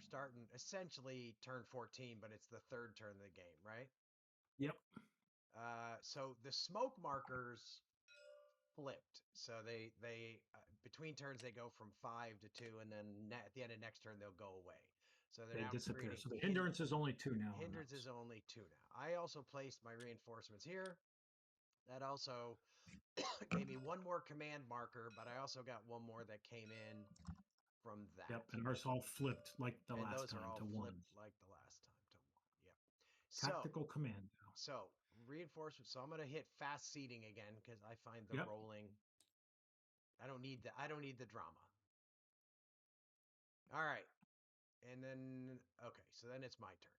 starting essentially turn 14, but it's the third turn of the game, right? Yep. So the smoke markers flipped. So they between turns they go from 5 to 2, and then at the end of next turn they'll go away. So they're They now disappear. creating So the hindrance is only 2 now. hindrance is only 2 now. I also placed my reinforcements here. That also gave me one more command marker, but I also got one more that came in from that. Yep, and ours all flipped like the And last those time are all to 1. flipped like the last time to 1. Yep. Tactical command now. So reinforcement. So I'm gonna hit fast seating again because I find the Yep. rolling. I don't need the drama. All right. And then okay, so then it's my turn.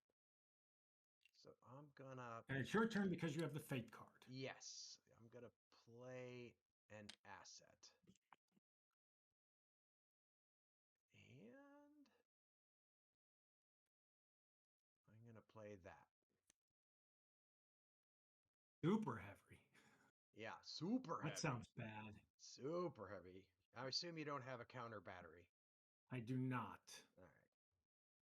So I'm gonna And it's your turn because you have the fate card. yes, I'm gonna play an asset. And I'm gonna play that. Super heavy. Yeah, super heavy. That sounds bad. Super heavy. I assume you don't have a counter battery. I do not. All right.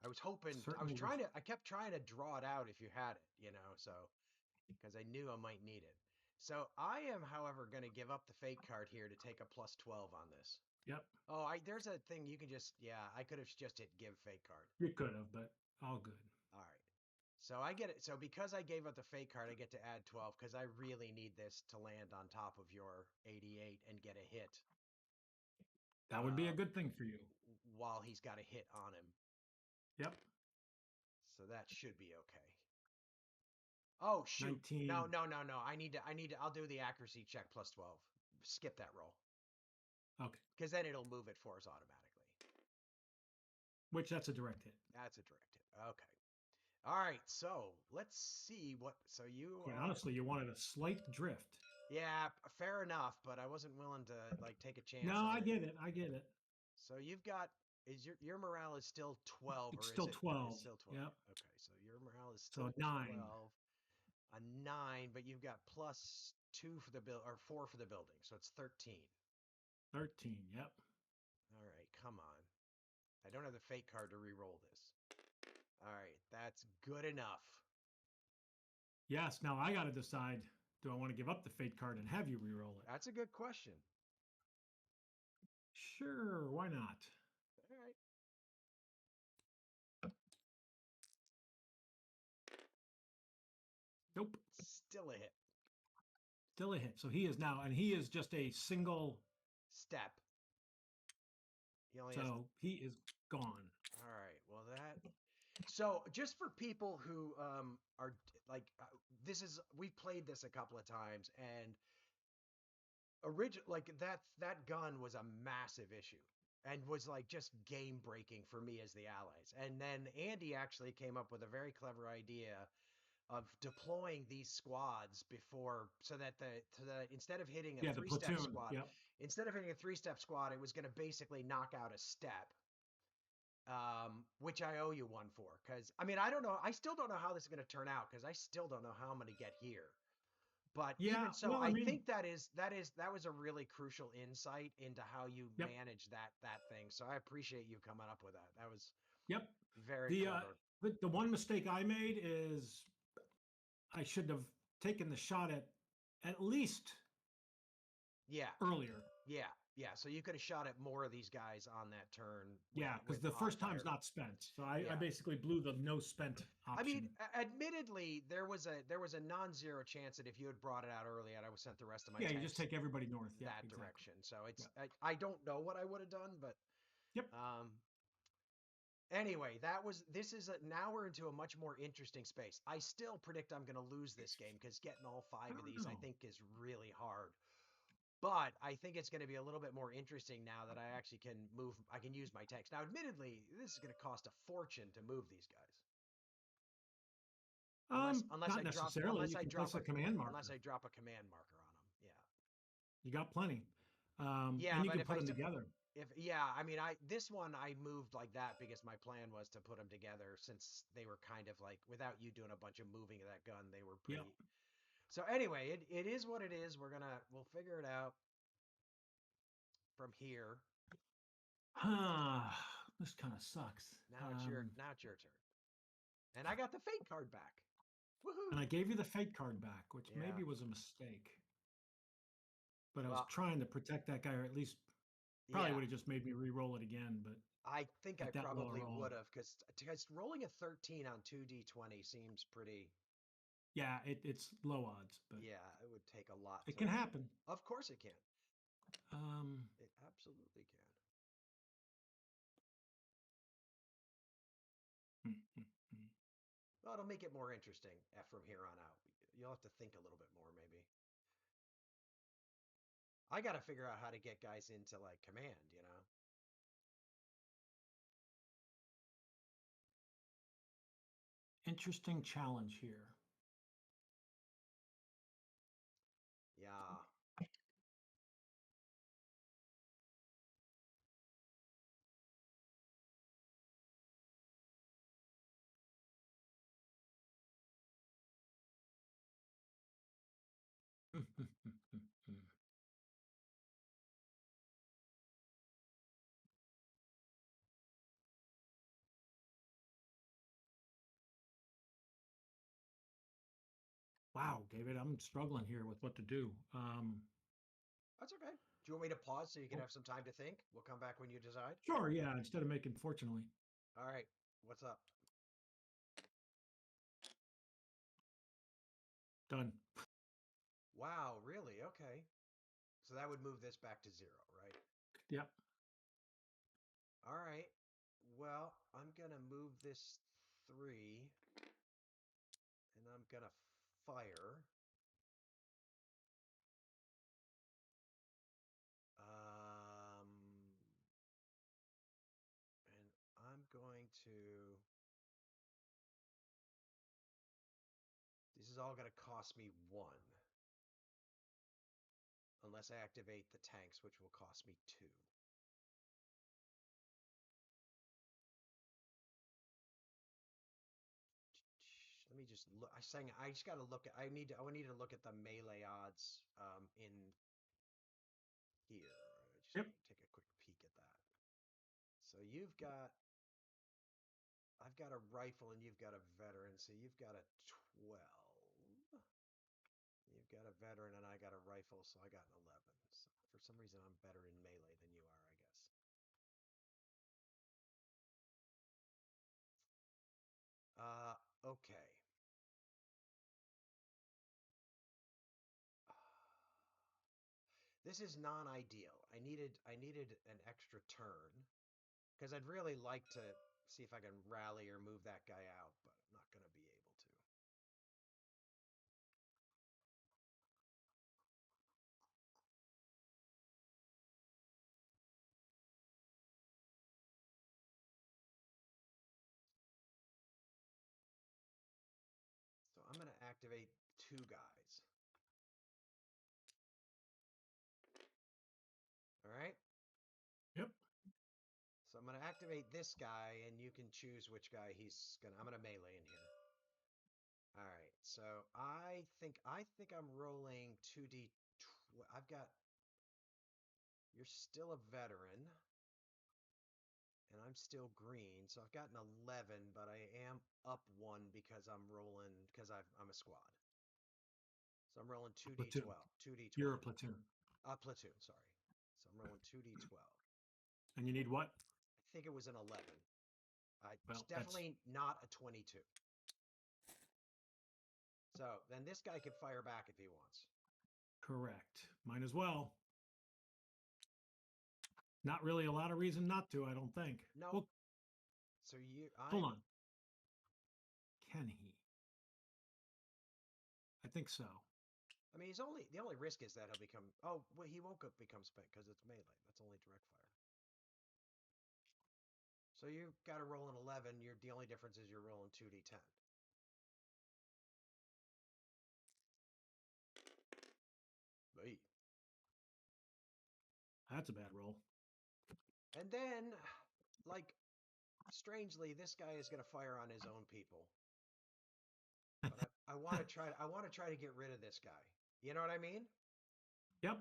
I was hoping Certainly I kept trying to draw it out if you had it, so because I knew I might need it. So I am, however, going to give up the fate card here to take a plus 12 on this. Yep. Oh, there's a thing you can just I could have just hit give fate card. You could have, but all good. All right. So I get it. So because I gave up the fate card, I get to add 12 because I really need this to land on top of your 88 and get a hit. That would be a good thing for you. While he's got a hit on him. Yep. So that should be okay. Oh shoot. 19. No. I need to I'll do the accuracy check plus 12. Skip that roll. Okay. Because then it'll move it for us automatically. Which that's a direct hit. That's a direct hit. Okay. All right, so let's see what so you Quite honestly, you wanted a slight drift. Yeah, fair enough, but I wasn't willing to take a chance. No, I get it. So you've got your morale is still 12 it's or still is it 12. It's still 12. Yep. Okay, so your morale is still so 9. 12. A 9, but you've got plus 2 for the build or 4 for the building, so it's 13. 13, yep. All right, come on. I don't have the fate card to re-roll this. All right, that's good enough. Yes, now I got to decide, do I want to give up the fate card and have you re-roll it? That's a good question. Sure, why not? All right. Nope. Still a hit. Still a hit. So he is now, and he is just a single step. He is gone. All right. Well, so just for people who are like, we've played this a couple of times, and that gun was a massive issue and was like just game breaking for me as the allies. And then Andy actually came up with a very clever idea of deploying these squads before, so that instead of hitting a 3-step squad, instead of hitting a 3-step squad, it was going to basically knock out a step. Which I owe you one for, because I mean I don't know, I still don't know how this is going to turn out, because I still don't know how I'm going to get here. But even so, I think that was a really crucial insight into how you manage that thing. So I appreciate you coming up with that. That was very clever. The one mistake I made is I should have taken the shot at least earlier. Yeah, so you could have shot at more of these guys on that turn. Yeah, because the first time's not spent. So I basically blew the no spent option. I mean, admittedly, there was a non-zero chance that if you had brought it out early, I would have sent the rest of my tanks you just take everybody north. that direction. So it's I don't know what I would have done, but anyway, now we're into a much more interesting space. I still predict I'm going to lose this game because getting all 5 of these I think is really hard. But I think it's going to be a little bit more interesting now that I actually can I can use my tanks. Now, admittedly, this is going to cost a fortune to move these guys. Unless I drop a command marker. Unless I drop a command marker on them. Yeah. You got plenty. And you can put them together. I mean, this one I moved like that because my plan was to put them together, since they were kind of like, without you doing a bunch of moving of that gun, they were pretty. So anyway, it is what it is. We'll figure it out from here. This kind of sucks. Now it's your turn. And I got the fate card back. And I Woohoo! gave you the fate card back, which Yeah. maybe was a mistake. But I was Well, trying to protect that guy, or at least probably yeah. would have just made me re-roll it again. But I think I at that lower probably roll, would have because rolling a 13 on 2d20 seems pretty. yeah, it's low odds, but Yeah, it would take a lot it to. can happen. Of course it can. Um, It absolutely can. hmm, hmm, hmm. Well, it'll make it more interesting from here on out. You'll have to think a little bit more, maybe. I got to figure out how to get guys into like command, you know? Interesting challenge here. Yeah. Wow, David, I'm struggling here with what to do. That's okay. Do you want me to pause so you can have some time to think? We'll come back when you decide. Sure, yeah. Instead of making, fortunately, All right. What's up? done. Wow, really? Okay. So that would move this back to 0, right? Yep. All right. Well, I'm going to move this 3 and I'm going to fire. And I'm going to. This is all going to cost me 1. Unless I activate the tanks, which will cost me 2. Let me just look. I just got to look at. I need to look at the melee odds in here. I Yep. just take a quick peek at that. So you've got. I've got a rifle and you've got a veteran. So you've got a 12. You've got a veteran and I got a rifle, so I got an 11. So for some reason, I'm better in melee than you are, I guess. Okay. This is non-ideal. I needed an extra turn because I'd really like to see if I can rally or move that guy out, but I'm not going to be able to. So I'm going to activate 2 guys. All right? Yep. So I'm going to activate this guy and you can choose which guy I'm going to melee in here. All right. So I think I'm rolling 2d. I've got. You're still a veteran, and I'm still green. So I've got an 11, but I am up 1 because I'm rolling I'm a squad. So I'm rolling 2d12. Platoon. 2d12. You're a platoon. Platoon. Sorry. So I'm rolling 2d12. And you need what? I think it was an 11. It's Well, that's definitely not a 22. So then this guy can fire back if he wants. correct. Might as well. Not really a lot of reason not to, I don't think. No. Well, So hold on. Can he? I think so. I mean, the only risk is that he'll become. Oh, well, he won't become spent because it's melee. That's only direct fire. So you've got to roll an 11. The only difference is you're rolling 2d10. Hey. That's a bad roll. And then, like, strangely, this guy is going to fire on his own people. But I want to try. I want to try to get rid of this guy. You know what I mean? Yep.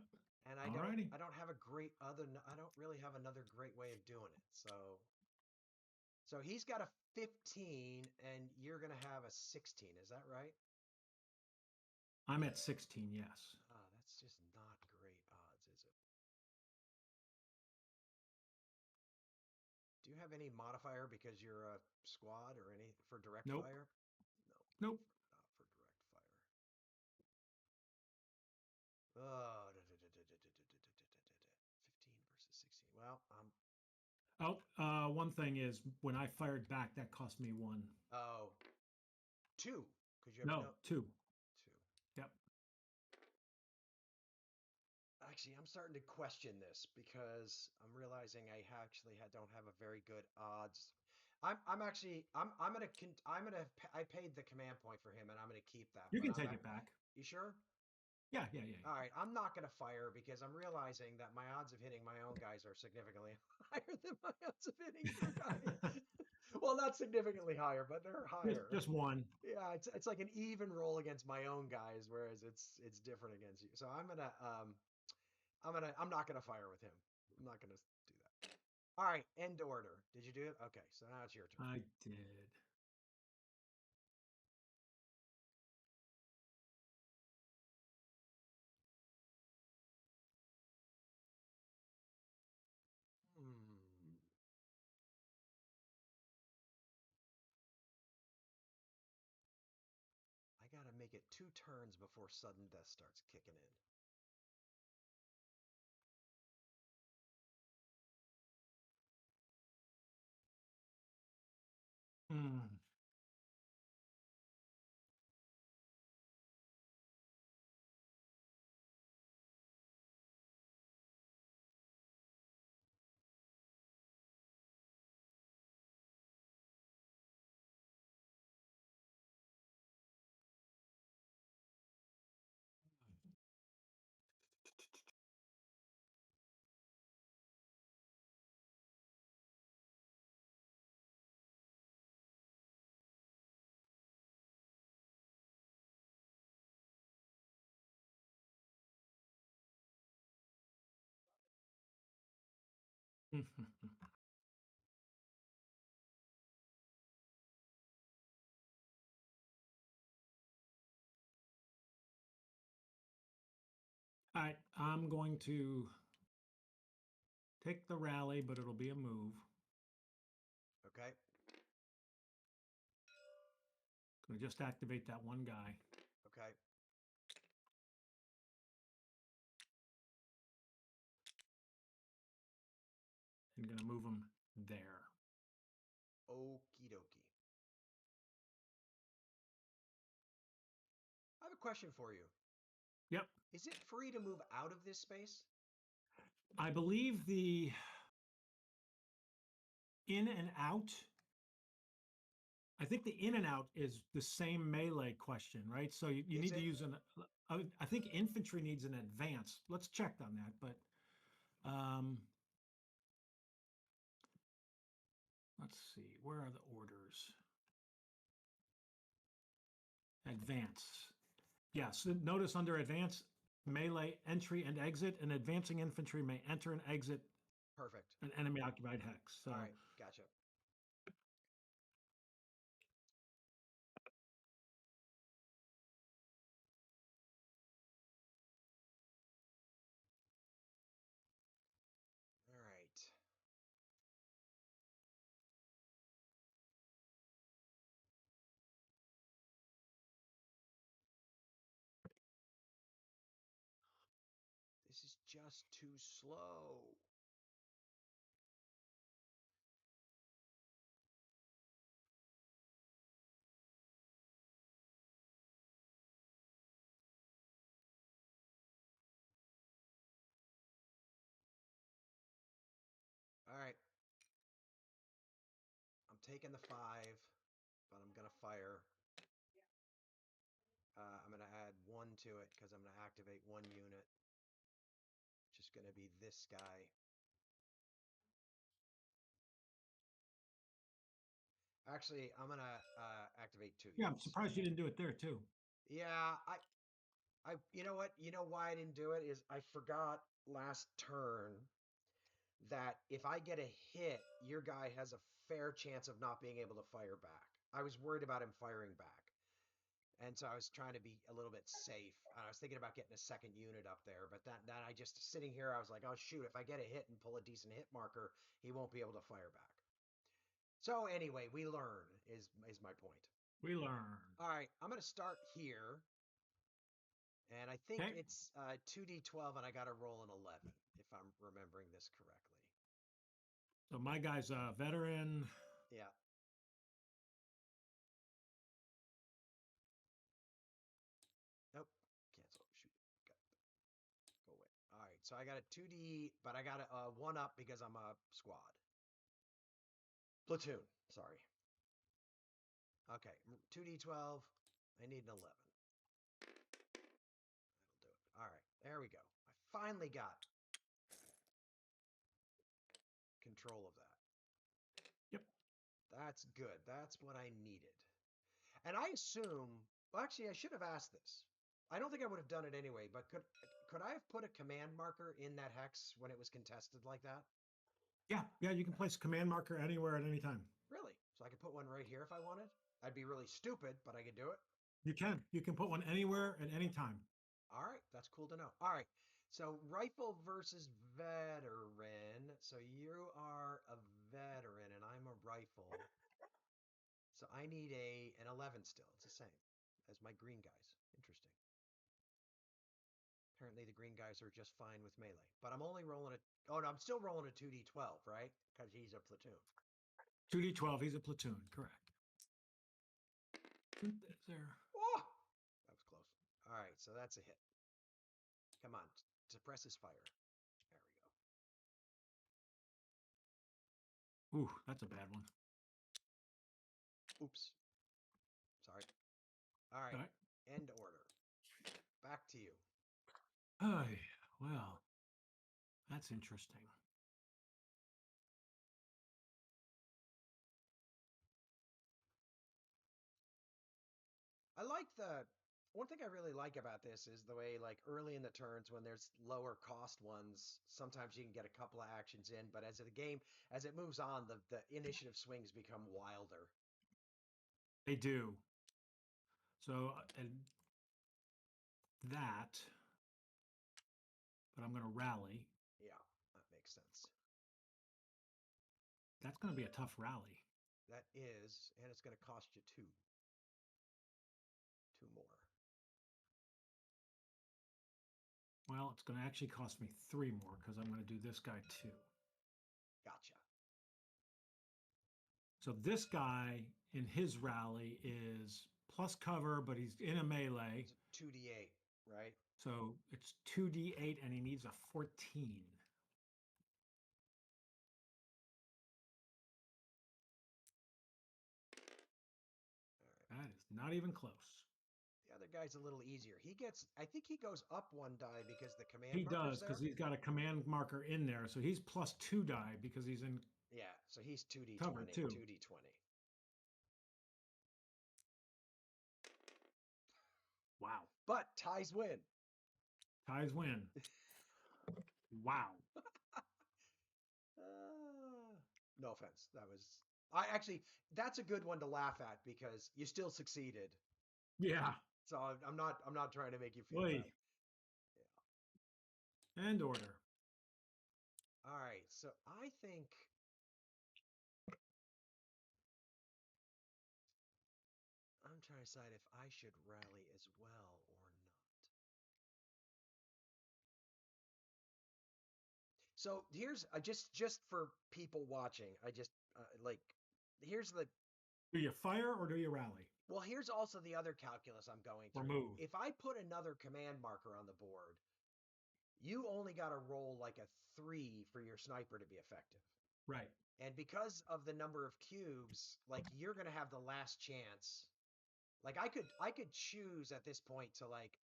And Alrighty. I don't have a great other. I don't really have another great way of doing it. So So he's got a 15 and you're going to have a 16. Is that right? I'm at 16, yes. Ah, that's just not great odds, is it? Do you have any modifier because you're a squad or any for direct Nope. fire? No, Nope. not for direct fire. Oh, 15 versus 16. Well, Oh, one thing is when I fired back, that cost me one. oh, two, because you have No, no two. two. Yep. Actually, I'm starting to question this because I'm realizing I actually don't have a very good odds. I paid the command point for him and I'm gonna keep that. You But can take it back. you sure? Yeah, yeah, yeah, All yeah. right, I'm not gonna fire because I'm realizing that my odds of hitting my own guys are significantly higher than my odds of hitting your guys. Well, not significantly higher, but they're higher. Just one. Yeah, it's like an even roll against my own guys, whereas it's different against you. So I'm not gonna fire with him. I'm not gonna do that. All right, end order. Did you do it? Okay, so now it's your turn. I did. Hmm. I gotta make it 2 turns before sudden death starts kicking in. Hmm. All right, I'm going to take the rally, but it'll be a move. Okay. Going to just activate that one guy Okay. and going to move him there. Okie dokie. I have a question for you. Yep. Is it free to move out of this space? I believe the in and out. I think the in and out is the same melee question, right? So you Is need to it? use an. I think infantry needs an advance. Let's check on that. But um, let's see. Where are the orders? Advance. Yes. Notice under advance, melee entry and exit, and advancing infantry may enter and exit Perfect. an enemy occupied hex. All So right, gotcha. All right. This is just too slow. All right. I'm taking the 5, but I'm going to fire. I'm going to add 1 to it because I'm going to activate 1 unit. Just going to be this guy. Actually, I'm going to activate 2 yeah, I'm units. surprised you didn't do it there too. Yeah, you know what? You know why I didn't do it is I forgot last turn that if I get a hit, your guy has a fair chance of not being able to fire back. I was worried about him firing back. And so I was trying to be a little bit safe. I was thinking about getting a second unit up there, but that I just sitting here, I was like, oh shoot, if I get a hit and pull a decent hit marker, he won't be able to fire back. So anyway, we learn is my point. We learn. All right, I'm gonna start here, and I think Okay. it's 2d12, and I got to roll an 11 if I'm remembering this correctly. So my guy's a veteran. Yeah. Nope. Cancel. Shoot. Go away. All right. So I got a 2d, but I got a 1 up because I'm a squad. Platoon. Sorry. Okay. 2d12. I need an 11. That'll do it. All right. There we go. I finally got control of that. Yep. That's good. That's what I needed. And I assume, well, actually, I should have asked this. I don't think I would have done it anyway, but could I have put a command marker in that hex when it was contested like that? Yeah. Yeah. You can place a command marker anywhere at any time. Really? So I could put one right here if I wanted? I'd be really stupid, but I could do it. You can. You can put one anywhere at any time. All right, that's cool to know. All right, so rifle versus veteran. So you are a veteran and I'm a rifle. So I need an 11 still. It's the same as my green guys. Interesting. Apparently the green guys are just fine with melee. But I'm only rolling a... Oh, no, I'm still rolling a 2d12, right? Because he's a platoon. 2d12. He's a platoon. Correct. There. Oh! That was close. All right, so that's a hit. Come on, suppress his fire. There we go. Ooh, that's a bad one. Oops. Sorry. All right. All right. End order. Back to you. Oh, well, that's interesting. I like the one thing I really like about this is the way like early in the turns when there's lower cost ones, sometimes you can get a couple of actions in, but as the game as it moves on, the initiative swings become wilder. They do. So, and that, but I'm going to rally. Yeah, that makes sense. That's going to be a tough rally. That is, and it's going to cost you two. Two more. Well, it's going to actually cost me 3 more because I'm going to do this guy too. Gotcha. So this guy in his rally is plus cover, but he's in a melee. It's a 2d8, right? So it's 2d8 and he needs a 14. All right. That is not even close. The other guy's a little easier. He gets, I think he goes up 1 die because the command He marker's does there. because he's got a command marker in there. So he's plus 2 die because he's in Yeah, so he's 2d20. cover too. 2d20. Wow. But ties win. Ties win. Wow. No offense. That was I actually that's a good one to laugh at because you still succeeded. Yeah. So I'm not trying to make you feel Wait. bad. Yeah. End order. All right. So I think I'm trying to decide if I should rally as well or not. So here's just for people watching. I just like here's the Do you fire or do you rally? well, here's also the other calculus I'm going Or through. move? If I put another command marker on the board, you only got to roll like a 3 for your sniper to be effective. Right. And because of the number of cubes, like you're going to have the last chance. Like I could choose at this point to like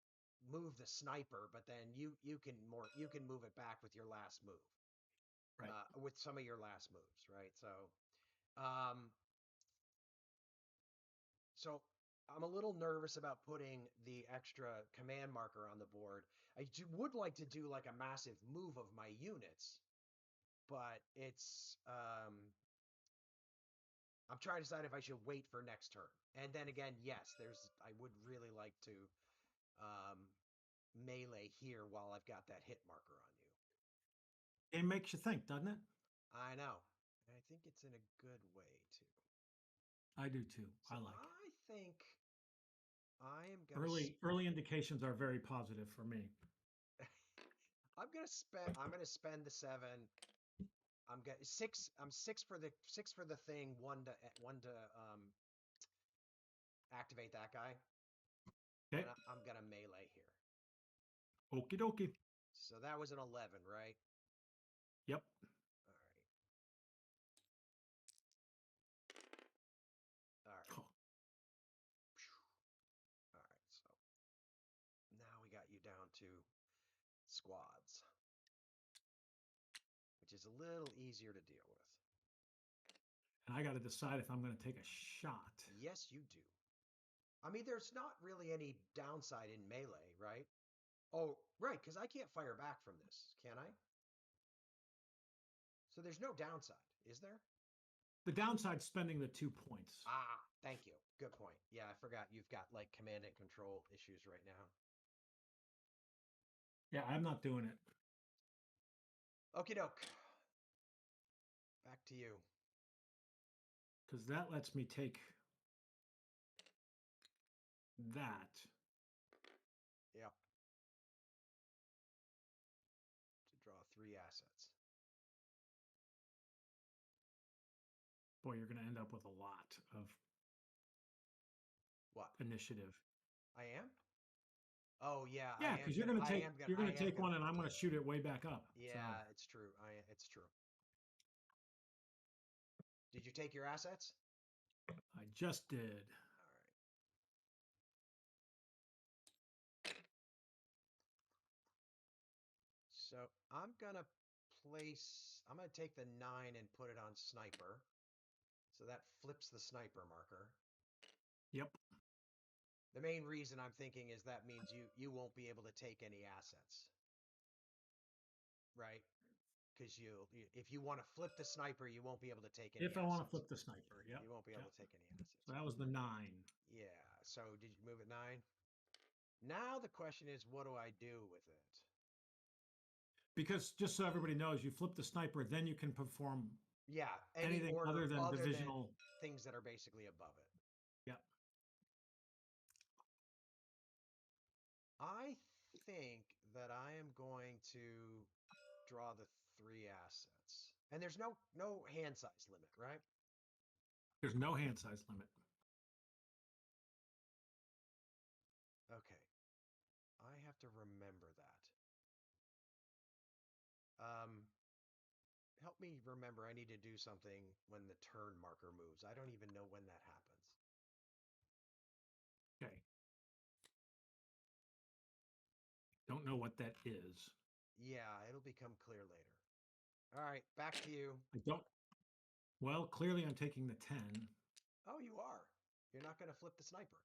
move the sniper, but then you can move it back with your last move. Right. With some of your last moves, right? Um So I'm a little nervous about putting the extra command marker on the board. Would like to do like a massive move of my units, but it's I'm trying to decide if I should wait for next turn. And then again, yes, I would really like to um, melee here while I've got that hit marker on you. It makes you think, doesn't it? I know. And I think it's in a good way too. I do too. So I like it. I think I am gonna Early indications are very positive for me. I'm gonna spend the 7. I'm getting 6. I'm 6 for the thing. One to activate that guy, Okay. and I'm gonna melee here. Okie dokie. So that was an 11, right? Yep. All right. Oh, All right. So now we got you down to squads, which is a little easier to deal with. and I got to decide if I'm going to take a shot. Yes, you do. I mean, there's not really any downside in melee, right? Oh, right, because I can't fire back from this, can I? So there's no downside, is there? The downside spending the 2 points. Ah, thank you. Good point. Yeah, I forgot you've got like command and control issues right now. Yeah, I'm not doing it. Okie doke. Back to you. Because that lets me take that. Yep. To draw 3 assets. Boy, you're going to end up with a lot of What? initiative. I am? Oh yeah, Yeah, because you're going to take one, and I'm going to shoot it way back up. Yeah, So. it's true. It's true. Did you take your assets? I just did. All right. So I'm gonna take the 9 and put it on sniper. So that flips the sniper marker. Yep. The main reason I'm thinking is that means you won't be able to take any assets. Right? Because if you want to flip the sniper, you won't be able to take any If assets. I want to flip the sniper, yep. You won't be able to take any assets. So that was the 9. Yeah. So did you move it 9? Now the question is, what do I do with it? Because just so everybody knows, you flip the sniper, then you can perform anything order other than divisional things that are basically above it. Yep. I think that I am going to draw the 3 assets. And there's no hand size limit, right? There's no hand size limit. Okay. I have to remember that. Help me remember I need to do something when the turn marker moves. I don't even know when that happens. Okay. Don't know what that is. Yeah, it'll become clear later. All right, back to you. I don't. Well, clearly I'm taking the 10. Oh, you are. You're not going to flip the sniper.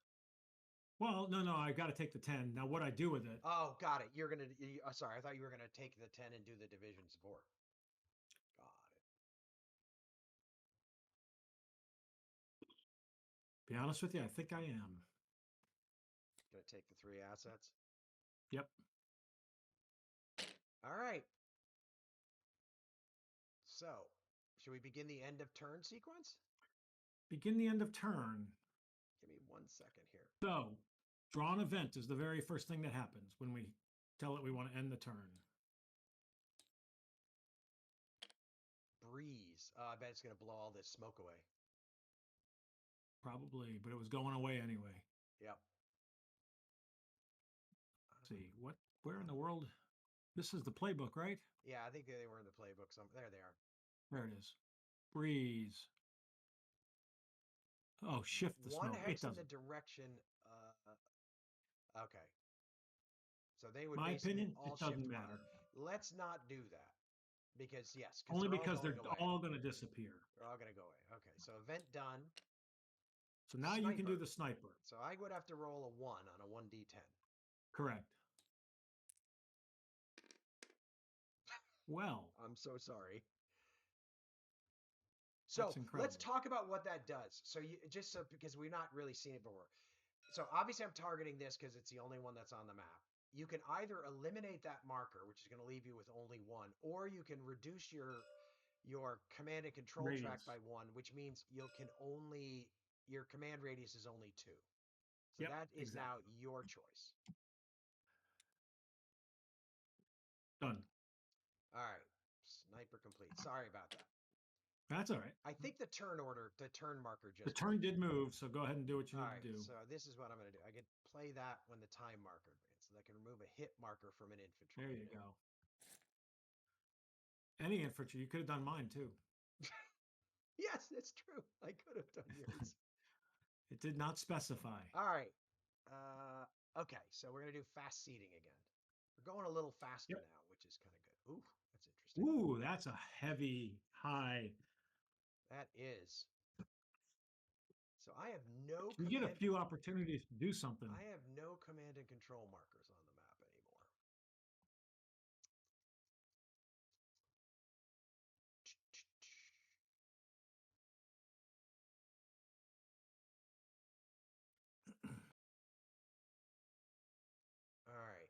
Well, no, I got to take the 10. Now, what I do with it? Oh, got it. You're going to. Sorry, I thought you were going to take the 10 and do the division support. Got it. Be honest with you, I think I am. Going to take the 3 assets? Yep. All right. So, should we begin the end of turn sequence? Begin the end of turn. Give me 1 second here. So, draw an event is the very first thing that happens when we tell it we want to end the turn. Breeze. I bet it's going to blow all this smoke away. Probably, but it was going away anyway. Yep. Let's see, where in the world? This is the playbook, right? Yeah, I think they were in the playbook. There they are. There it is. Breeze. Oh, shift the One smoke. hex It in the doesn't. direction. Okay. So they would My basically opinion, all it doesn't shift matter. Let's not do that. Because, yes. Only because they're away. all going to disappear. They're all going to go away. Okay, so event done. So now you can do the sniper. So I would have to roll a 1 on a 1d10. Correct. Well. I'm so sorry. So That's let's incredible. talk about what that does. So you just so because we've not really seen it before. So obviously I'm targeting this because it's the only one that's on the map. You can either eliminate that marker, which is going to leave you with only one, or you can reduce your command and control track Radius. by one, which means you can only your command radius is only 2. So Yep, that is now exactly. your choice. Done. All right. Sniper complete. Sorry about that. That's all right. I think the turn marker The just turn moved. did move, so go ahead and do what you All need right, to do. so this is what I'm going to do. I can play that when the time marker advances. So I can remove a hit marker from an infantry There you unit. go. Any infantry, you could have done mine too. Yes, it's true. I could have done yours. It did not specify. All right. Okay, so we're going to do fast seating again. We're going a little faster Yep. now, which is kind of good. Ooh, that's interesting. Ooh, that's a heavy high. That is. So I have no You get a command. few opportunities to do something. I have no command and control markers on the map anymore. All right.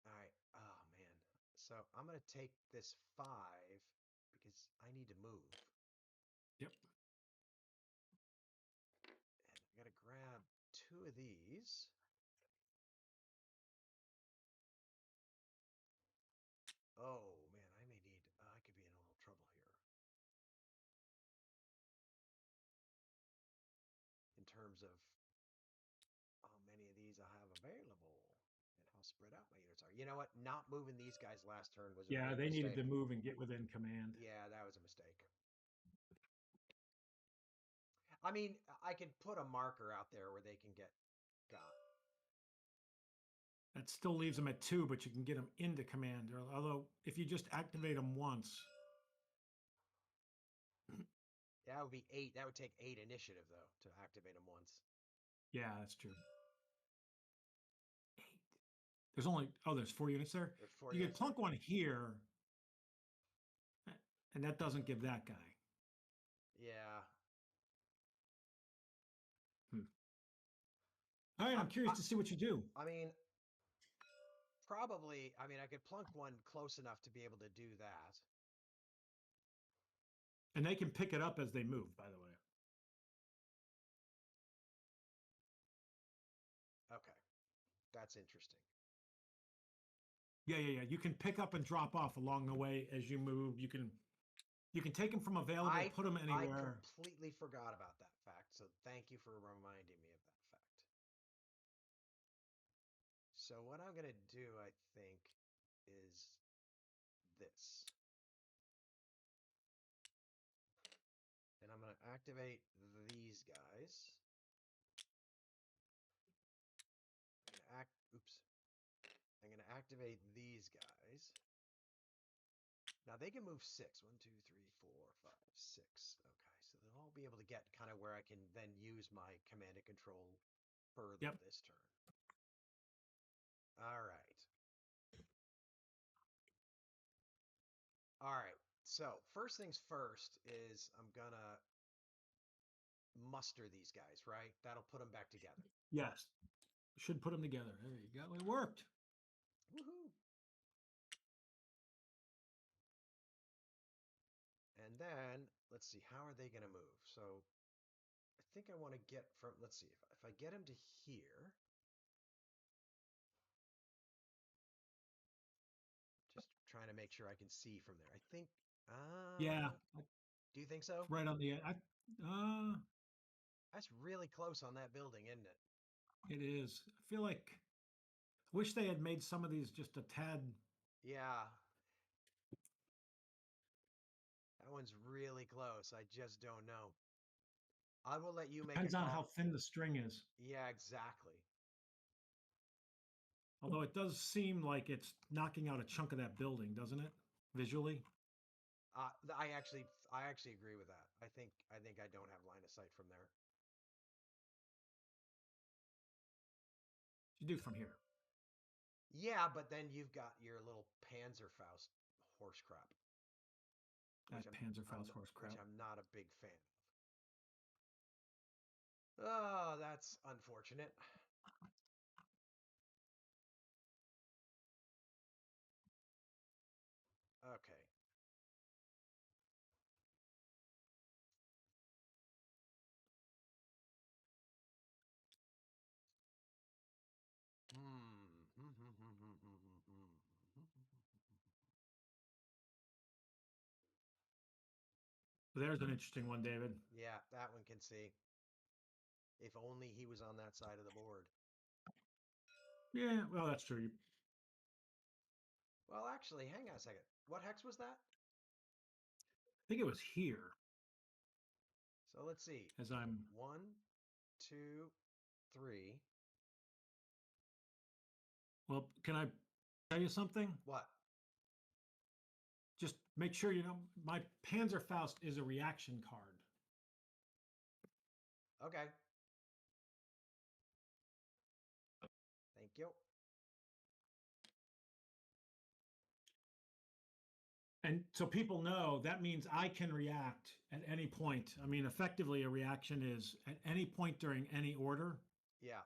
All right. Oh man. So I'm gonna take this 5 because I need to move. Yep. And I gotta grab 2 of these. Oh man, I may need I could be in a little trouble here. In terms of how many of these I have available and how spread out my units are. You know what? Not moving these guys last turn was a Yeah, big they needed mistake. to move and get within command. Yeah, that was a mistake. I mean, I could put a marker out there where they can get got. That still leaves them at 2, but you can get them into command. Although, if you just activate them once, That would be 8. That would take 8 initiative though to activate them once. yeah, that's true. 8. There's only, oh, there's 4 units there. There's 4 You could units there. plunk one here, and that doesn't give that guy. Yeah. Hmm. All right, I'm curious to see what you do. I mean, probably. I mean, I could plunk one close enough to be able to do that. And they can pick it up as they move, by the way. Okay, that's interesting. Yeah. You can pick up and drop off along the way as you move. You can take them from available, I put them I anywhere. completely forgot about that fact. So thank you for reminding me of that fact. So what I'm gonna do, I think, is this. And I'm going to activate these guys. Oops. I'm going to activate these guys. Now they can move 6. 1, 2, 3, 4, 5, 6. Okay, so they'll all be able to get kind of where I can then use my command and control further Yep. this turn. All right. All right. So first things first is I'm going to muster these guys, right? That'll put them back together. Yes. Should put them together. There you go. It worked. Woohoo. And then let's see, how are they going to move? So I think I want to get from, let's see, if I get him to here, just trying to make sure I can see from there. I think, Yeah. do you think so? Right on the That's really close on that building, isn't it? it is. I feel like I wish they had made some of these just a tad. Yeah, that one's really close. I just don't know. I will let you make a Depends on how call. thin the string is. Yeah, exactly. Although it does seem like it's knocking out a chunk of that building, doesn't it? Visually. I actually agree with that. I think I don't have line of sight from there. You do from here. Yeah, but then you've got your little Panzerfaust horse crap, That Panzerfaust horse which crap. I'm not a big fan of. Oh, that's unfortunate. Okay. There's an interesting one, David. Yeah, that one can see. If only he was on that side of the board. Yeah, well, that's true. Well, actually, hang on a second. What hex was that? I think it was here. So let's see. As I'm 1, 2, 3. well, can I tell you something? What? Just make sure you know my Panzerfaust is a reaction card. Okay. Thank you. And so people know that means I can react at any point. I mean, effectively, a reaction is at any point during any order, Yeah.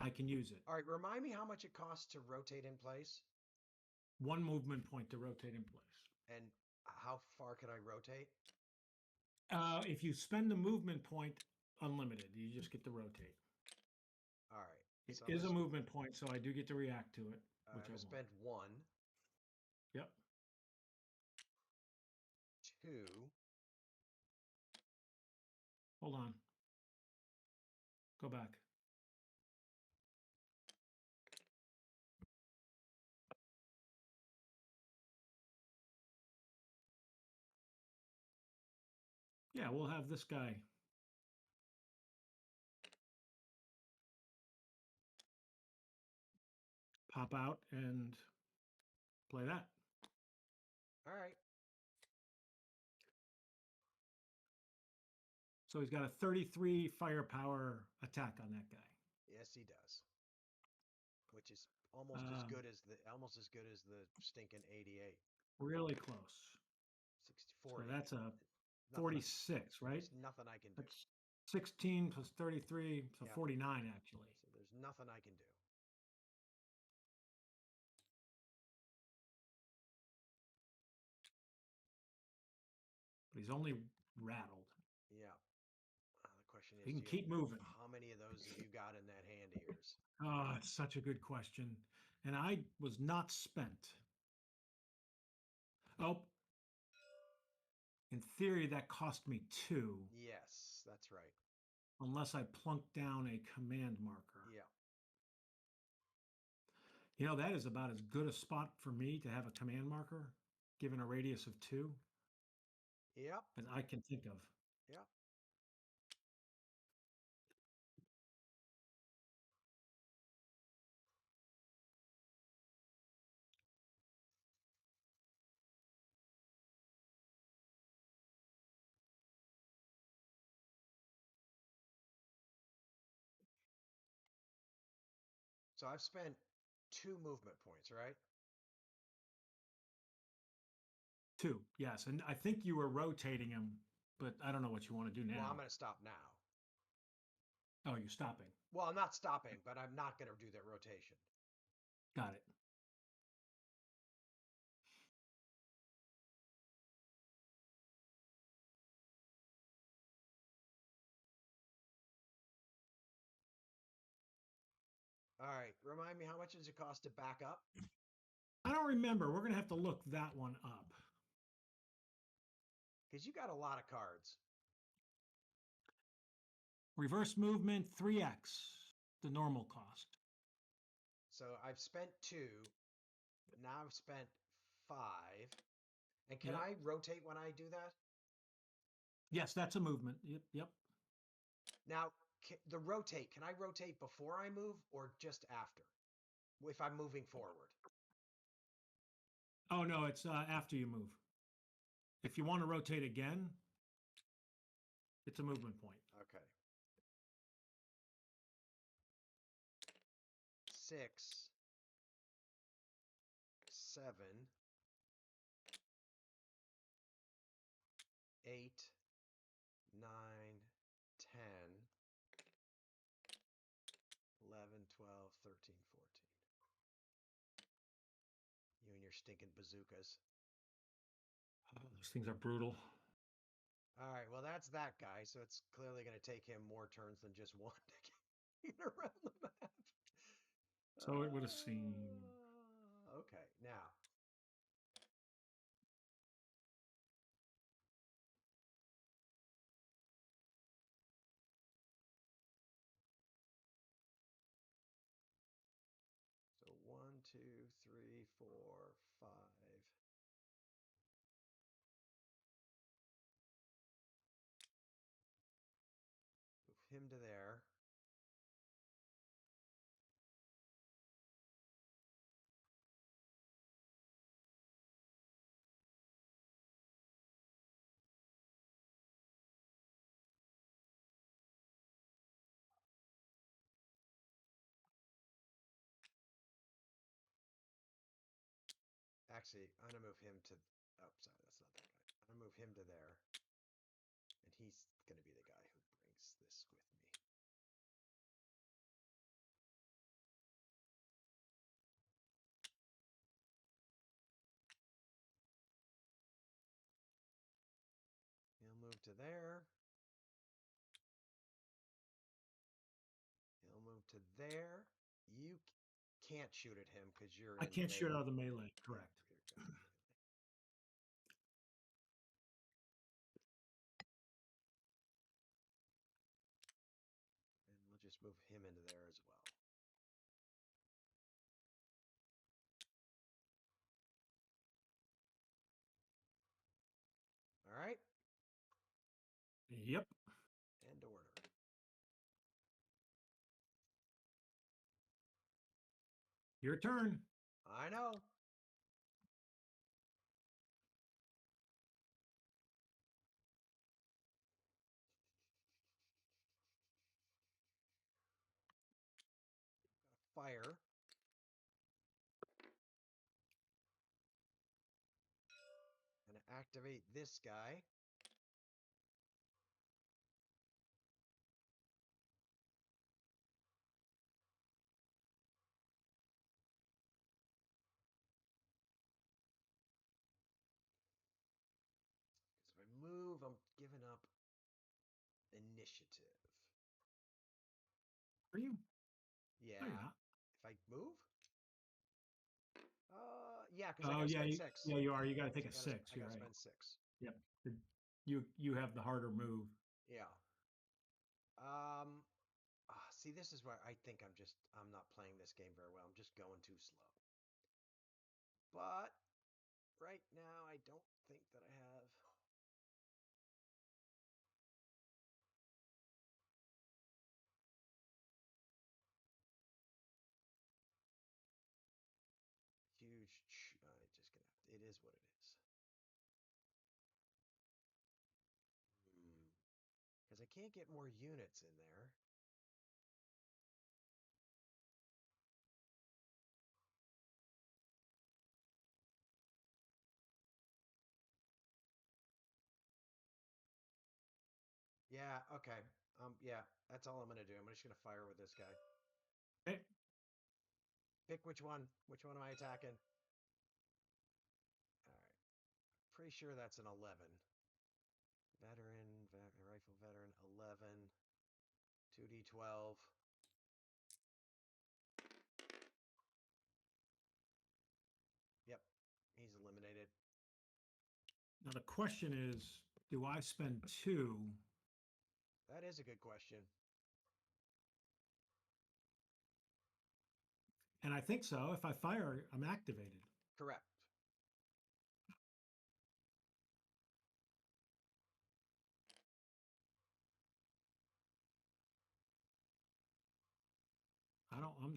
I can use it. All right, remind me how much it costs to rotate in place One movement point to rotate in place. and how far can I rotate? If you spend the movement point, unlimited, you just get to rotate. All right. It So is a movement point, so I do get to react to it, which I'm I going to want. spend 1, Yep. 2. Hold on. Go back. Yeah, we'll have this guy pop out and play that. All right. So he's got a 33 firepower attack on that guy. Yes, he does. Which is almost as good as the stinking 88. Really close. 60, So 40. that's a Nothing 46, right? There's nothing I can do. That's 16 plus 33, so Yeah. 49 actually. So there's nothing I can do. But he's only rattled. Yeah. The question is, He can keep moving. how many of those have you got in that hand of yours? Oh, it's such a good question. And I was not spent. Oh, in theory, that cost me 2. Yes, that's right. Unless I plunk down a command marker. Yeah. You know, that is about as good a spot for me to have a command marker, given a radius of 2, Yep. as I can think of. Yep. So I've spent 2 movement points, right? 2, yes. And I think you were rotating him, but I don't know what you want to do now. Well, I'm going to stop now. Oh, you're stopping. Well, I'm not stopping, but I'm not going to do that rotation. Got it. All right. Remind me, how much does it cost to back up? I don't remember. We're going to have to look that one up. Because you got a lot of cards. Reverse movement, 3x, the normal cost. So I've spent 2. Now I've spent 5. And can I rotate when I do that? Yes, that's a movement. Yep. Now, the rotate, can I rotate before I move or just after? If I'm moving forward? Oh, no, it's after you move. If you want to rotate again, it's a movement point. Okay. 6, 7, 8, 9, 10, 11, 12, 13, 14. You and your stinking bazookas. Oh, those things are brutal. All right, well, that's that guy, so it's clearly going to take him more turns than just one to get around the map. So it would have seemed. Okay, now. So 1, 2, 3, 4, 5. Move him to there. Actually, I'm going to move him to... Oh, sorry, that's not that guy. I'm going to move him to there. And he's going to be the guy who brings this with me. He'll move to there. He'll move to there. You can't shoot at him because you're I in can't shoot melee. out of the melee. Yeah, Correct. you're out of melee. And we'll just move him into there as well. All right. Yep. End order. Your turn. I know. Fire. Gonna activate this guy. Because if I move, I'm giving up initiative. Are you? No, you're Yeah. not. If I move? Yeah, because I Oh gotta yeah, spend 6. yeah, you are. You got to take So a six. I You're gotta right. spend 6. Yep. You have the harder move. Yeah. See, this is where I think I'm not playing this game very well. I'm just going too slow. But right now, I don't think that I have. Huge. Just gonna have to, it is what it is. Because I can't get more units in there. Yeah, okay. Yeah, that's all I'm gonna do. I'm just gonna fire with this guy. Okay. Pick which one. Which one am I attacking? All right. Pretty sure that's an 11. Veteran, rifle veteran, 11. 2d12. Yep, he's eliminated. Now the question is, do I spend 2? That is a good question. And I think so. If I fire, I'm activated. Correct.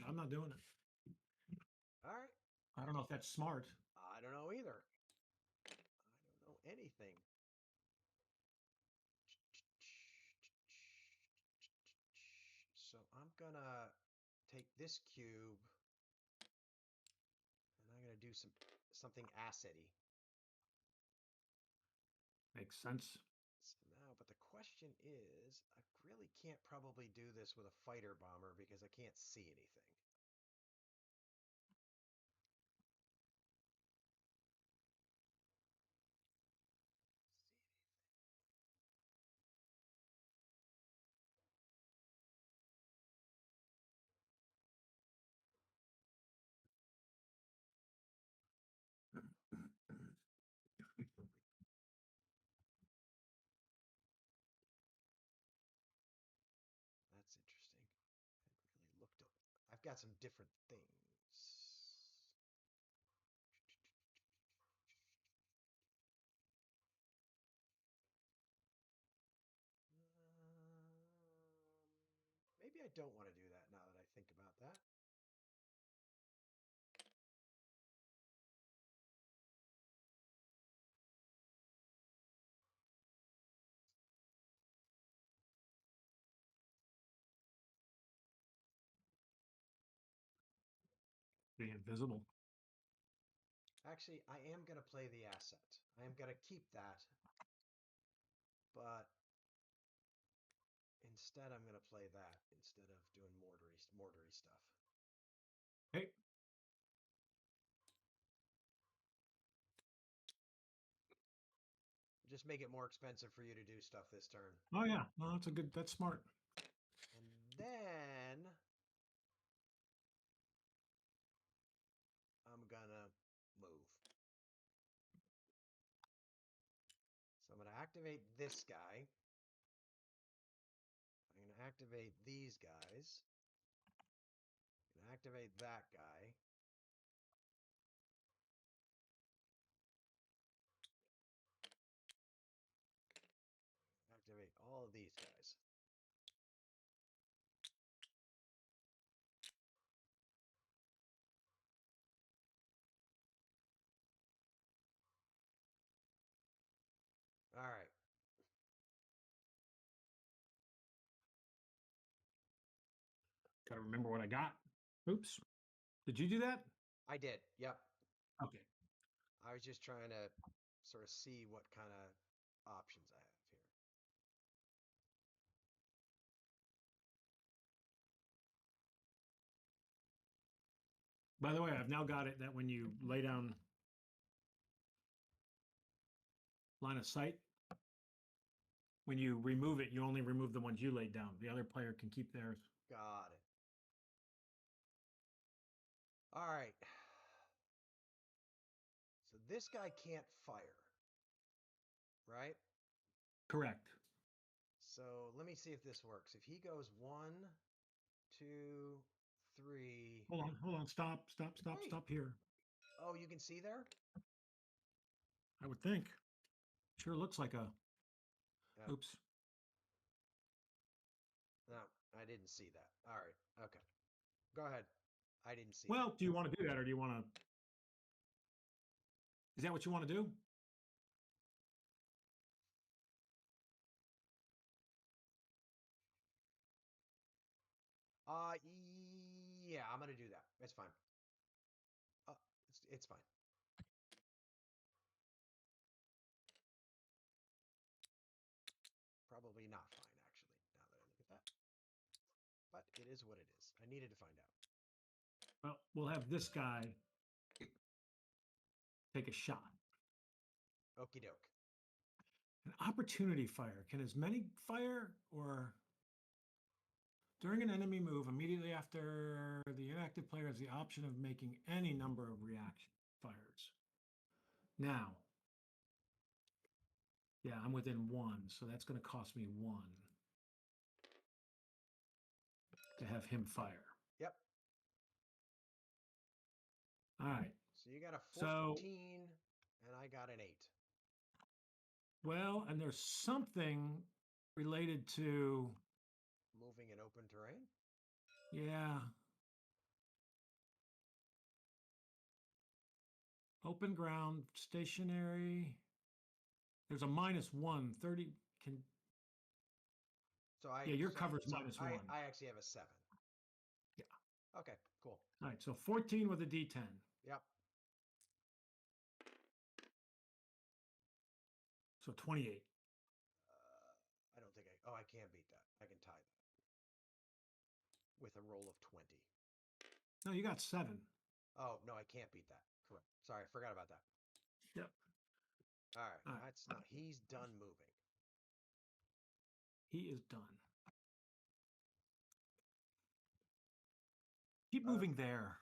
I'm not doing it. All right. I don't know if that's smart. I don't know either. I don't know anything. So I'm gonna take this cube do something acid-y. Makes sense. So now, but the question is, I really can't probably do this with a fighter bomber because I can't see anything. That's interesting. I haven't really looked at. I've got some different things. Maybe I don't want to do that now that I think about that. Be invisible. Actually, I am going to play the asset. I am going to keep that. But instead, I'm going to play that instead of doing mortary stuff. Hey. Just make it more expensive for you to do stuff this turn. Oh yeah, no, that's smart. And then I'm gonna move. So I'm gonna activate this guy. I'm gonna activate these guys. I'm gonna activate that guy. Activate all of these guys. All right. Gotta remember what I got. Oops. Did you do that? I did. Yep. Okay. I was just trying to sort of see what kind of options I have here. By the way, I've now got it that when you lay down line of sight, when you remove it, you only remove the ones you laid down. The other player can keep theirs. Got it. All right. So this guy can't fire, right? Correct. So let me see if this works. If he goes 1, 2, 3. Hold on. Stop Wait. here. Oh, you can see there? I would think. Sure looks like a. Yeah. Oops. No, I didn't see that. All right. Okay. Go ahead. I didn't see that. Well, do you want to do that or do you want to? Is that what you want to do? Yeah, I'm gonna do that. It's fine. It's fine. Probably not fine, actually, now that I look at that. But it is what it is. I needed to find out. Well, we'll have this guy take a shot. Okie doke. An opportunity fire. Can as many fire or during an enemy move immediately after the inactive player has the option of making any number of reaction fires. Now, yeah, I'm within 1, so that's going to cost me 1 to have him fire. Yep. All right. So you got a 14 So, and I got an 8. well, and there's something related to, Moving in open terrain? yeah, open ground, stationary. There's a -1, 30 can. So Yeah, your cover's -1. I actually have a 7. Yeah. Okay, cool. All right, so 14 with a D10. Yep. So 28. I don't think I can't beat that. I can tie that with a roll of 20. No, you got 7. Oh, no, I can't beat that. Correct. Sorry, I forgot about that. Yep. All right, All right. that's not. He's done moving. He is done. Keep Okay. moving there.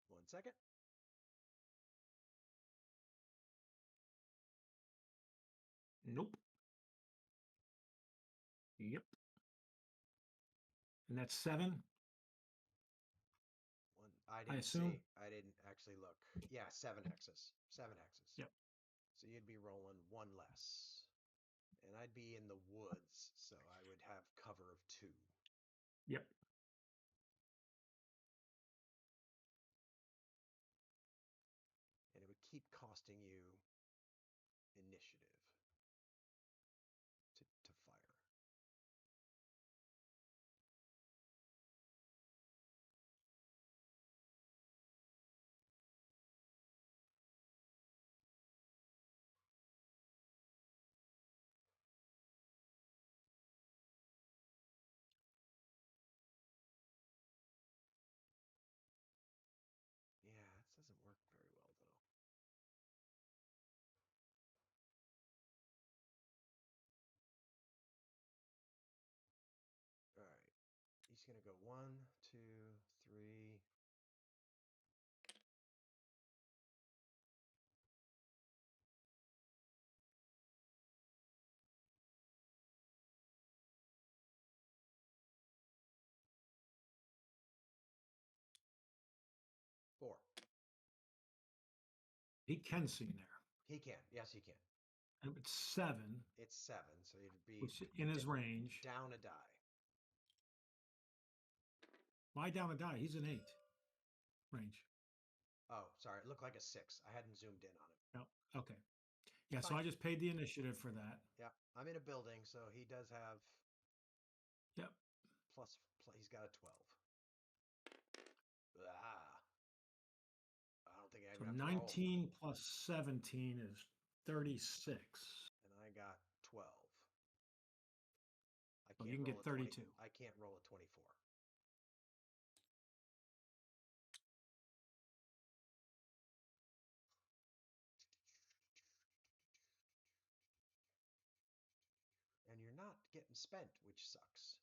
One second. Nope. Yep. And that's 7. One. I I didn't assume. see. I didn't actually look. Yeah, 7 hexes. 7 hexes. Yep. So you'd be rolling one less. And I'd be in the woods, so I would have cover of 2. Yep. And it would keep costing you initiative to fire. Yeah, this doesn't work very well, though. All right. He's going to go 1, 2, 3. Four. He can see in there. He can. Yes, he can. And it's 7, It's 7, so you'd be which in his range. down a die. Why down a die? He's an 8 range. Oh, sorry. It looked like a 6. I hadn't zoomed in on it. No. Okay. Yeah, so Fine. I just paid the initiative for that. Yeah, I'm in a building, so he does have Yep. plus. He's got a 12. Ah, I don't think I So even have to roll. 19 plus 17 is 36. And I got 12. I Well, can't you can roll get a 20. 32. I can't roll a 24. And you're not getting spent, which sucks.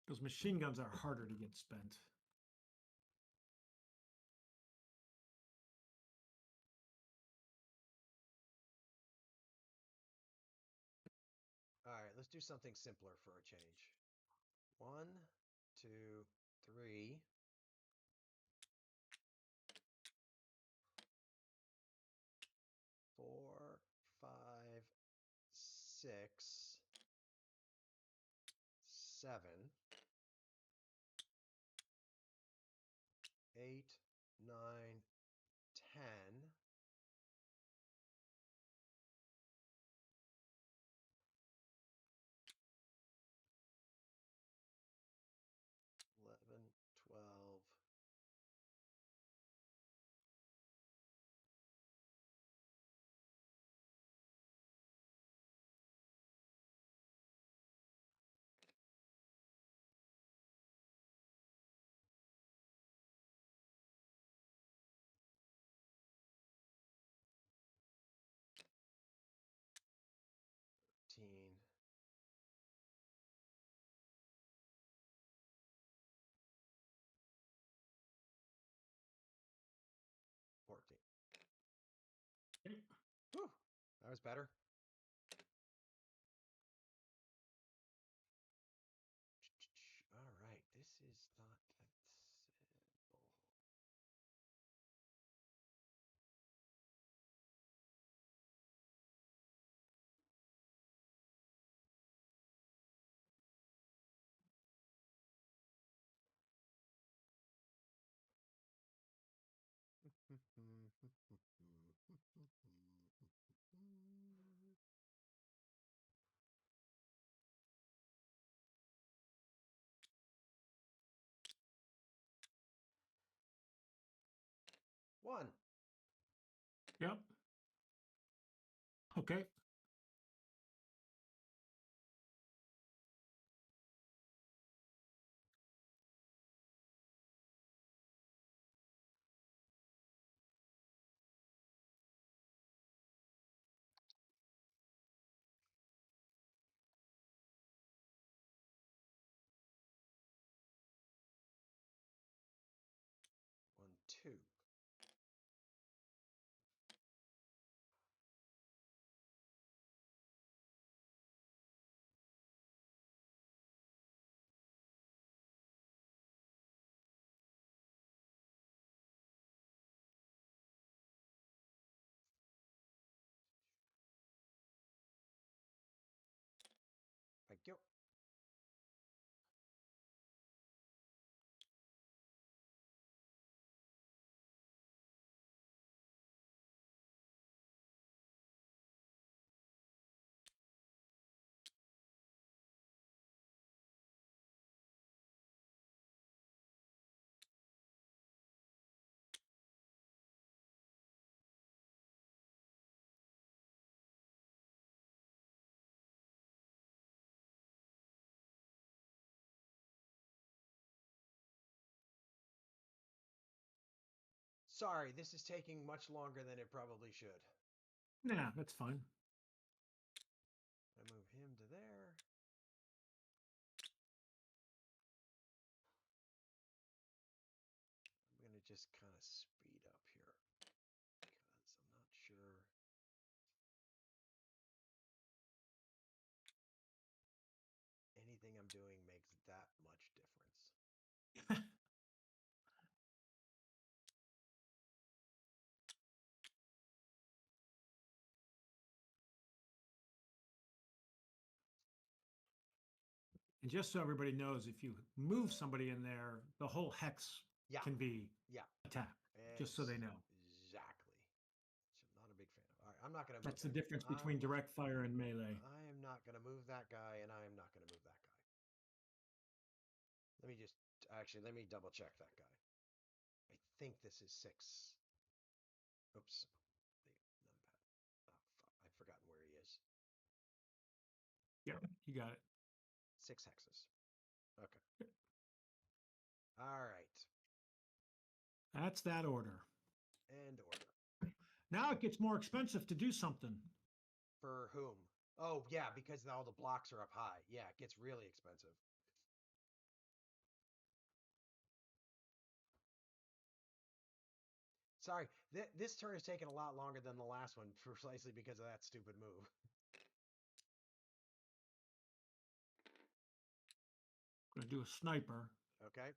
Those machine guns are harder to get spent. All right, let's do something simpler for a change. 1, 2, 3. 4, 5, 6, 7, 8, 9, 10. 11, 12. Teen. 14. Whew, that was better. All right, this is not that simple. 1. Yep. Okay. One, 2. I go. Sorry, this is taking much longer than it probably should. Yeah, that's fine. I move him to there. I'm going to just kind of speed up here because I'm not sure. Anything I'm doing makes that much difference. And just so everybody knows, if you move somebody in there, the whole hex Yeah, can be yeah, attacked, just so they know. exactly. So I'm not a big fan of. All right, I'm not going to move That's the him. difference between I'm not. direct fire and melee. I am not going to move that guy, and I am not going to move that guy. Let me just actually let me double check that guy. I think this is 6. Oops, the numpad. Oh, fuck. I've forgotten where he is. Yep, you got it. 6 hexes. Okay. All right. That's that order. End order. Now it gets more expensive to do something. For whom? Oh, yeah, because all the blocks are up high. Yeah, it gets really expensive. Sorry, this turn has taken a lot longer than the last one precisely because of that stupid move. I'm going to do a sniper. Okay.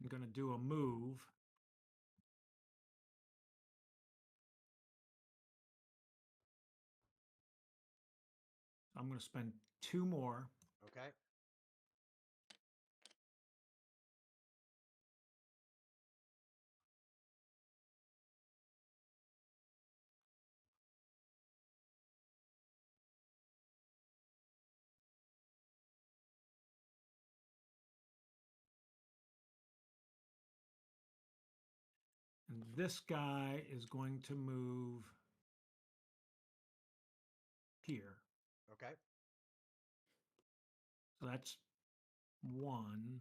I'm going to do a move. I'm going to spend 2 more. Okay. And this guy is going to move here. Okay. So that's 1.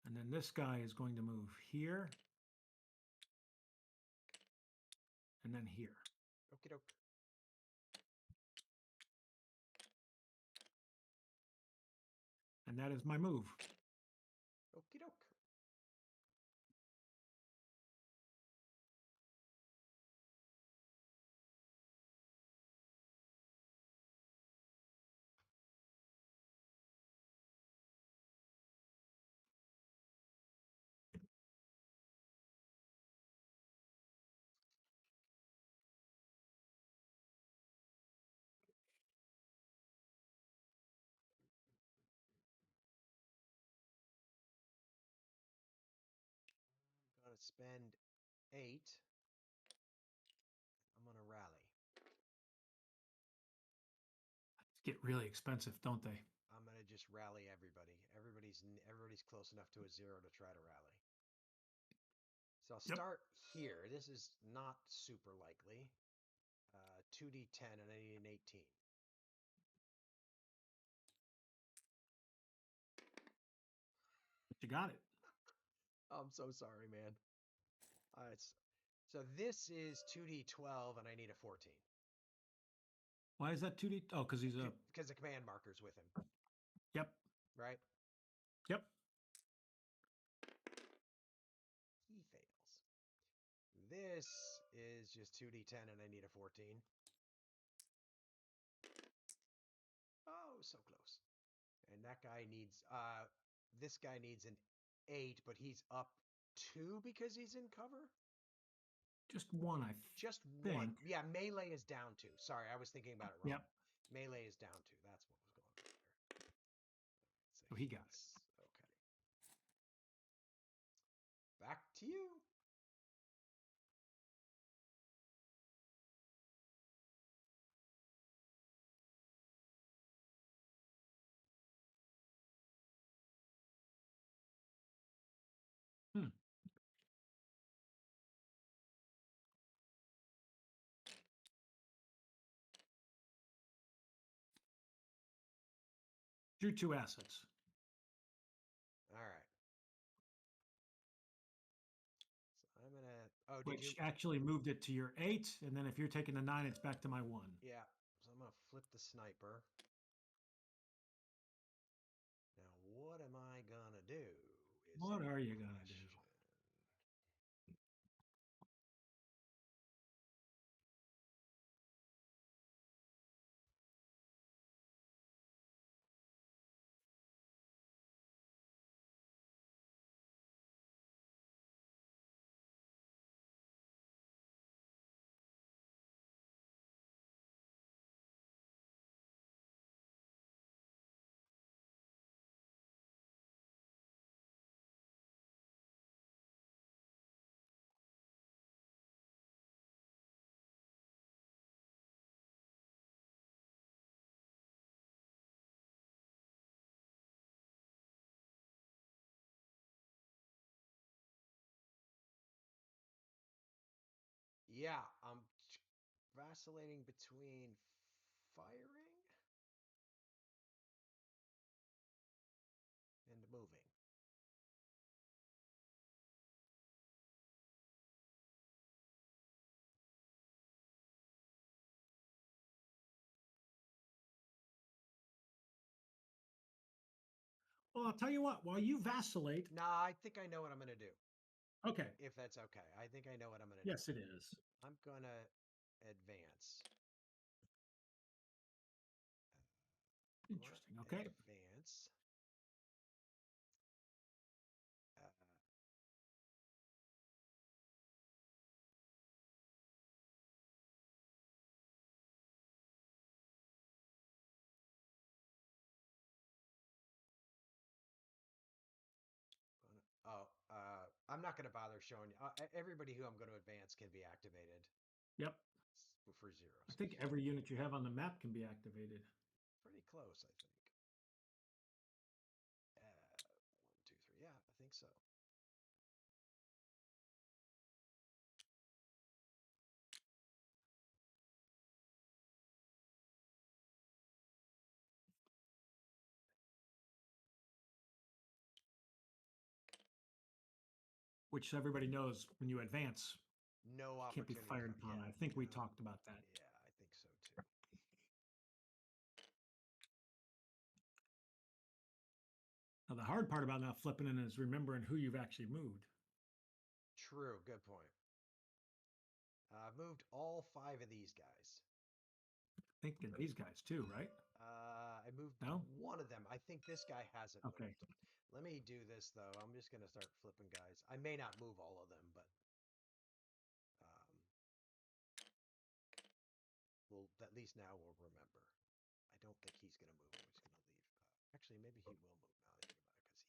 And then this guy is going to move here. And then here. Okie doke. And that is my move. Okie doke. I'm gonna spend 8. get really expensive, don't they? I'm gonna just rally everybody. Everybody's close enough to a 0 to try to rally. So I'll Yep. start here. This is not super likely. 2d10 and I need an 18. But you got it. I'm so sorry, man. So this is 2d12 and I need a 14 Why is that 2D? Oh, because he's a. because the command marker's with him, Yep. right? Yep. He fails. This is just 2d10 and I need a 14. Oh, so close. And that guy needs this guy needs an 8, but he's up 2 because he's in cover. Just one, I Just think. one. Yeah, melee is down 2. Sorry, I was thinking about it wrong. Yep. Melee is down 2. That's what was going on there. So Oh, he got it. okay. Back to you. Hmm. Drew 2 assets. All right. So I'm gonna. Oh, did you? Which actually moved it to your 8, and then if you're taking the 9, it's back to my 1. Yeah. So I'm gonna flip the sniper. Now, what am I gonna do? Is What the are you gonna do? question. Yeah, I'm vacillating between firing and moving. Well, I'll tell you what, while you vacillate. Nah, I think I know what I'm gonna do. Okay. If that's okay, I think I know what I'm gonna do. Yes, it is. I'm gonna advance. I'm gonna Interesting. Okay. advance. Uh, I'm not going to bother showing you. Everybody who I'm going to advance can be activated Yep. for 0. I So think every unit you have on the map can be activated. pretty close, I think. 1, 2, 3. Yeah, I think so. Which everybody knows when you advance, No you can't be opportunity. fired upon. Yeah, I think we no. talked about that. Yeah, I think so too. Now, the hard part about not flipping in is remembering who you've actually moved. True. Good point. I've moved all 5 of these guys. Thinking these guys too, right? I moved No? one of them. I think this guy hasn't Okay. moved. Let me do this though. I'm just gonna start flipping guys. I may not move all of them, but we'll at least now we'll remember. I don't think he's gonna move. I'm just gonna leave. Actually, maybe he will move now that I think about it,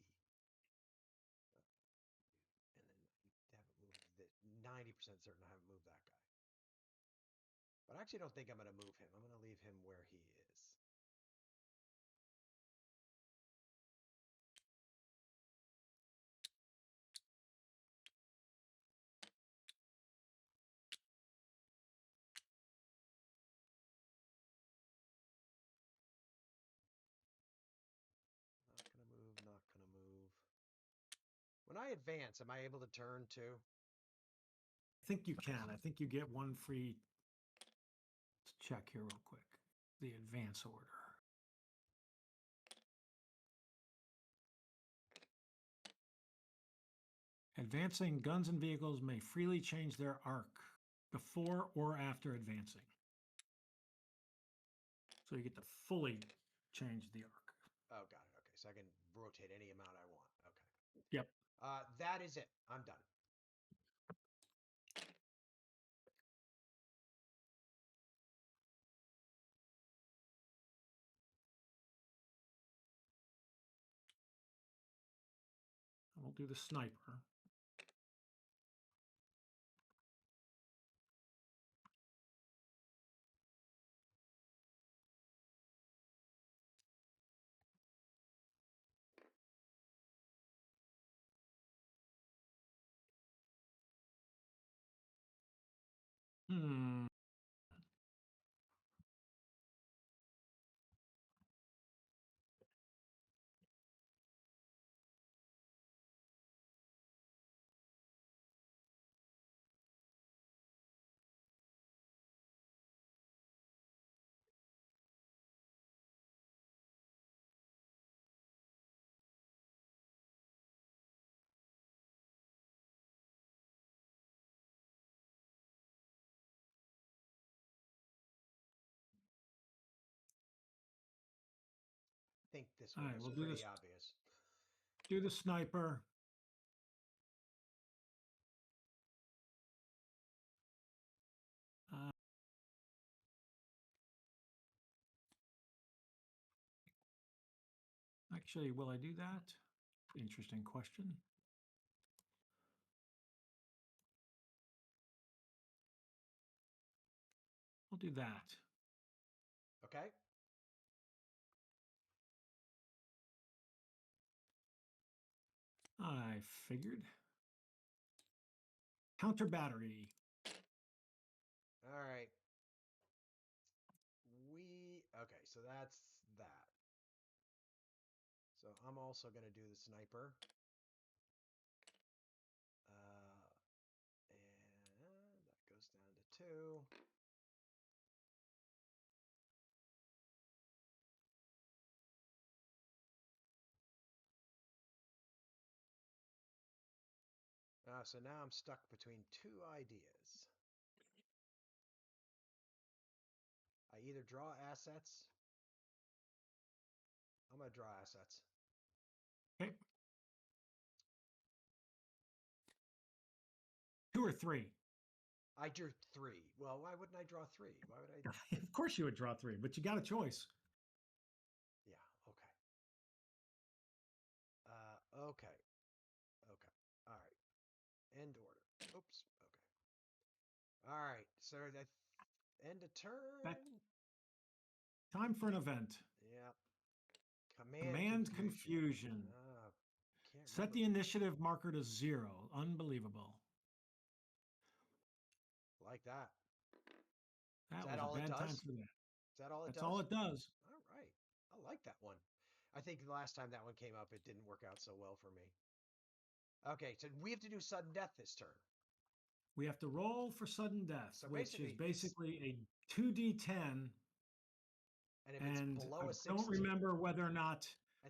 because and then I haven't moved. 90% certain I haven't moved that guy. But I actually don't think I'm gonna move him. I'm gonna leave him where he is. When I advance, am I able to turn too? I think you can. I think you get one free. Let's check here real quick. The advance order. Advancing guns and vehicles may freely change their arc before or after advancing. So you get to fully change the arc. Oh, got it. Okay, so I can rotate any amount I want. Okay. Yep. That is it. I'm done. We'll do the sniper. Hmm. I think this All one right, is we'll do pretty this. obvious. Do the sniper. Uh, Actually, will I do that? Interesting question. I'll do that. Okay. I figured. Counter battery. All right. Okay, so that's that. So I'm also going to do the sniper. And that goes down to 2. So now I'm stuck between 2 ideas. I either draw assets. I'm going to draw assets. Okay. 2 or 3. I drew 3. Well, why wouldn't I draw 3? Why would I? Of course you would draw 3, but you got a choice. Yeah, okay. Okay. Okay. All right. End order. Oops. Okay. All right. So that end of That turn. time for an event. Yep. Command Command confusion. confusion. Can't Set remember. the initiative marker to 0. Unbelievable. Like that. Is That that was a all it bad time does? for that. Is that all it That's does? all it does. All right. I like that one. I think the last time that one came up, it didn't work out so well for me. Okay, so we have to do sudden death this turn. We have to roll for sudden death, So which is basically, basically a 2d10. and if it's And I below a don't 16, remember whether or not, I,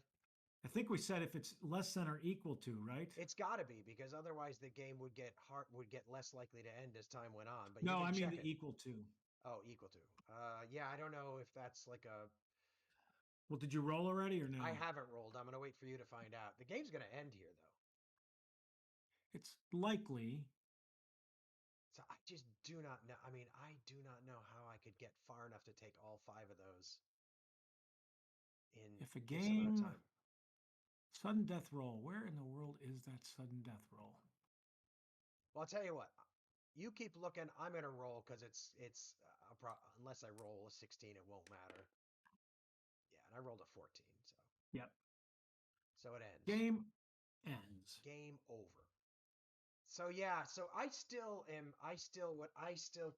I think we said if it's less than or equal to, right? it's got to be because otherwise the game would get less likely to end as time went on. But you No, can I mean check the it. equal to. Oh, equal to. Yeah, I don't know if that's like a. Well, did you roll already or no? I haven't rolled. I'm gonna wait for you to find out. The game's gonna end here though. It's likely. So I just do not know. I mean, I do not know how I could get far enough to take all 5 of those in If a this amount of game, time. sudden death roll, where in the world is that sudden death roll? Well, I'll tell you what. You keep looking. I'm gonna roll because unless I roll a 16, it won't matter. Yeah, and I rolled a 14, Yep. so it ends. Game ends. Game over. So yeah, so I still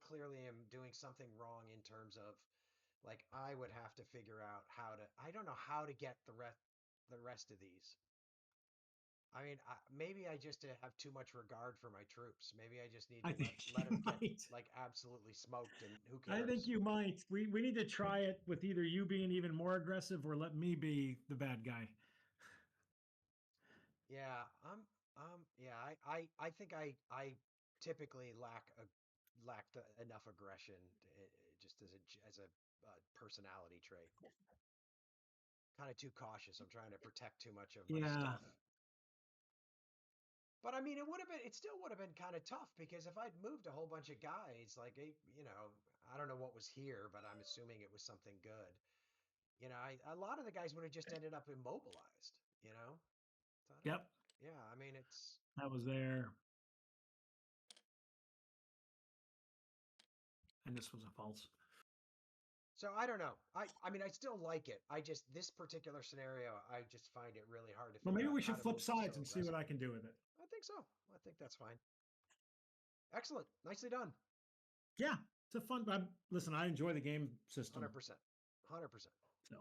clearly am doing something wrong in terms of like I would have to figure out I don't know how to get the rest of these. I mean, maybe I just have too much regard for my troops. Maybe I just need I to let think let you them get might. like absolutely smoked, and who I think cares? you might. We need to try it with either you being even more aggressive or let me be the bad guy. Yeah, yeah, I think I typically lacked enough aggression just as a personality trait. Kind of too cautious. I'm trying to protect too much of my Yeah. stuff. But I mean, it still would have been kind of tough because if I'd moved a whole bunch of guys, like, I don't know what was here, but I'm assuming it was something good. A lot of the guys would have just ended up immobilized, you know? So I don't, Yep. yeah, I mean, it's, That was there. And this was a false. so I don't know. I mean, I still like it. This particular scenario, I just find it really hard to Well, figure maybe out we how should to flip move sides so and see what I aggressively. can do with it. I think so. I think that's fine. Excellent. Nicely done. Yeah. It's a fun. Listen, I enjoy the game system. 100%. 100%. So.